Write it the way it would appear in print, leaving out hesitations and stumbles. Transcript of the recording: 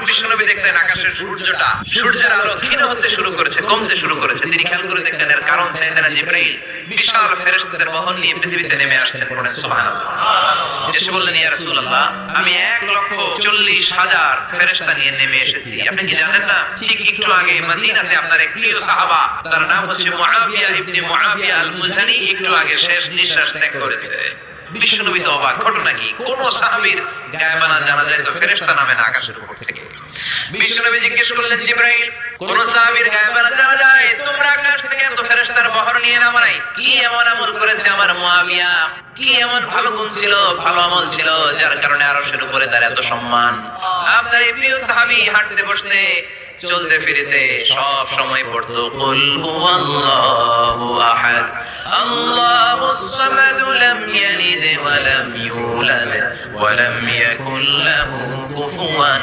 বিশ্বনবী দেখলেন আকাশের সূর্যের আলো ক্ষীণ হতে শুরু করেছে, কমতে শুরু করেছে। তিনি খেয়াল করে দেখলেন এর কারণ সাইয়েদনা জিবরাইল বিশাল ফেরেশতাদের বহন নিয়ে পৃথিবীতে নেমে আসছেন। পড়েন সুবহানাল্লাহ। এসে বললেন, ইয়া রাসূলুল্লাহ, আমি 1,40,000 ফেরেশতা নিয়ে নেমে এসেছি। আপনি কি জানেন না, ঠিক একটু আগে মদিনাতে আপনার এক প্রিয় সাহাবা, তার নাম হচ্ছে মুআবিয়া ইবনে মুআবিয়া আল মুজানি, একটু আগে শেষ নিঃশ্বাস ত্যাগ করেছে। বিশ্বনবী তো অবাক, ঘটনা কি? কোন সাহাবীর গায়েবানা জানা যায় তো ফেরেশতা নামে না আকাশের উপর থেকে? বিশ্বনবী জিজ্ঞেস করলেন, জিবরাইল, কোন সাহাবীর গায়েবানা জানা যায়? তোমরা আকাশ থেকে এত ফেরেশতার বহর নিয়ে নামো নাই? কি এমন আমল করেছে আমার মুআবিয়া? কি এমন ভালো গুণ ছিল, ভালো আমল ছিল, যার কারণে আরশের উপরে তার এত সম্মান? আপনার এই প্রিয় সাহাবী হাঁটতে বসতে চলতে ফিরতে সব সময় পড়তো কুল হুয়াল্লাহু আহাদ আল্লাহুস সামাদ লাম ইয়ালিদ ওয়া লাম ইউলাদ ওয়া লাম ইয়াকুল লাহু কুফুয়ান